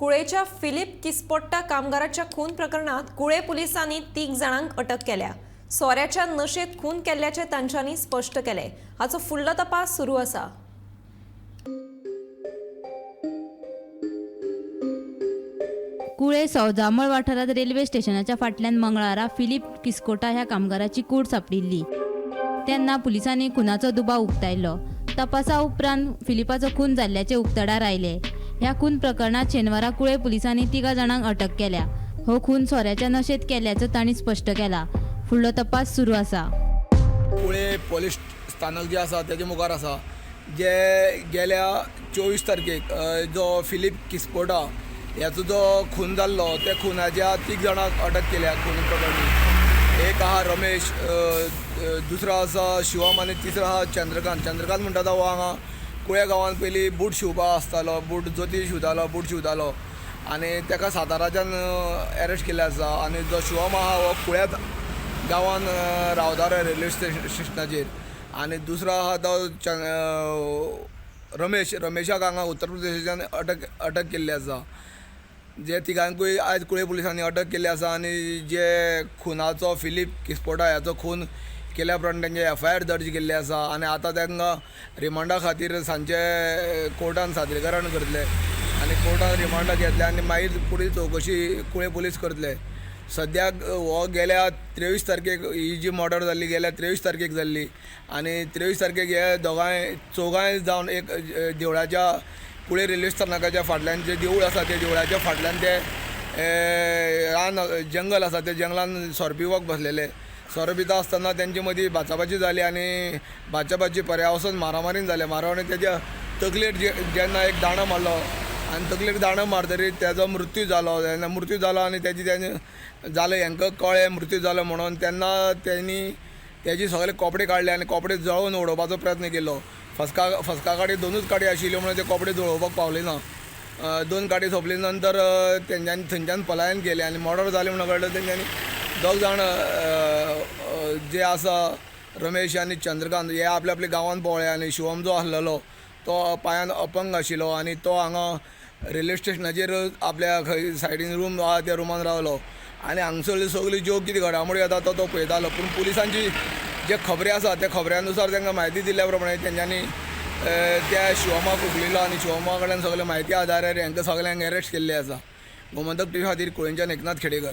कुळेच्या Philip Kispotta कामगाराच्या खून प्रकरणात कुळे पोलिसांनी 3 जणांक अटक केल्या। सोऱ्याच्या नशेत खून केल्ल्याचे तांच्यांनी स्पष्ट केले। हाचो फुडलो तपास सुरू आसा। कुळे सौजामळ वाठारात रेल्वे स्टेशनाच्या फाटल्यान मंगळारा फिलिप किस्कोटा ह्या कामगाराची कूड सापडिल्ली। तेन्ना पुलिसांनी खुनाचो दुबाव उक्तायलो। तपासा उपरांत फिलिपाचो खून जाल्ल्याचे उक्तडार आयले। ह्या खून प्रकरणात शेनवारा कुळे पुलिसांनी 3 जणांक अटक केल्या। हो खून सोऱ्याच्या नशेत केल्ल्याचो तांणी स्पष्ट केला। फुडलो तपास सुरू आसा। कुळे पोलीस स्थानक जे आसा तेजे मुखार आसा जे गेल्या 24 तारखेक जो फिलिप किस्पोटा ह्याचो जो खून जाल्लो त्या खुनाच्या 3 जाणांक अटक केल्या खून प्रकरणी। एक आहा रमेश, दुसरो आसा शिवम आनी तिसरो आहा चंद्रकांत म्हणटा तो हांगा कुळ्या गांवांत पयलीं बूट शिवपाक आसतालो, बूट जोती शिवतालो, बूट शिवतालो आनी ताका साताराच्यान अरेस्ट केल्ले आसा। आनी जो शिवम आहा हो कुळ्याच गांवांत रावतालो रेल्वे स्टेशनाचेर। आनी दुसरो आहा तो रमेशाक हांगा उत्तर प्रदेशाच्यान अटक केल्ली आसा। जे तिगांकूय आयज कुळे पुलिसांनी अटक केल्ली आसा आनी जे खुनाचो फिलिप किस्पोटा ह्याचो खून केल्या प्रमाण तांचे FIR दर्ज केल्ली आसा आनी आतां तांकां रिमांडा खातीर सांजे कोर्टान सादरीकरण करतले आनी कोर्टान रिमांडाक घेतले आनी मागीर फुडें चवकशी कुळे पुलीस करतले। सद्याक हो गेल्या 23 तारखेक ही जी मर्डर जाल्ली गेल्या 23 तारखेक जाल्ली आनी 23 तारखेक हे चौगांय जावन एक देवळाच्या कुळे रेल्वे स्थानकाच्या फाटल्यान जे देवूळ आसा त्या देवळाच्या फाटल्यान ते रान जंगल आसा त्या जंगलान सोरो पिवपाक बसलेले। सोरो पिता आसतना तेंचे मदीं बाचाबाची जाली आनी बाचाबाची पर्यावसन मारामारीन जाले। मारामारीन तेज्या तकलेर जेन्ना एक दांडो मारलो आनी तकलेर दांडो मारतरीत तेजो मृत्यू जालो आनी तेजें जालें हांकां कळ्ळें मृत्यू जालो म्हणून तेन्ना तेणी तेजे सगळे कपडे काडले आनी कपडे जळोवन उडोवपाचो प्रयत्न केलो। फसका गाडी 2च गाडी आशिल्ल्यो म्हणून ते कपडे जळोवपाक पावले ना। 2 गाडी सोंपले नंतर तेंच्यांनी थंयच्यान पलायन केले आनी मर्डर जालें म्हणून कळ्ळें। तेंच्यांनी 2 जाण जे आसा रमेश आनी चंद्रकांत हे आपल्या गांवांत पळय आनी शिवम जो आसलेलो तो पांयान अपंग आशिल्लो आनी तो हांगा रेल्वे स्टेशनाचेर आपल्या खंय सायडीन रूम आहा त्या रुमान रावलो आनी हांगसरल्यो सगल्यो ज्यो कितें घडामोडी जाता तो पळयतालो। पूण पुलिसांची जे खबरी आसा त्या खबऱ्यानुसार तांकां म्हायती दिल्ल्या प्रमाणे तेंच्यांनी त्या शिवमाक उखलिलो आनी शिवमा कडल्यान सगळे म्हायती आदारार हांकां सगल्यांक अरेस्ट केल्ले आसा। गोमंतक टीव्ही खातीर कुळेंच्यान एकनाथ खेडेकर।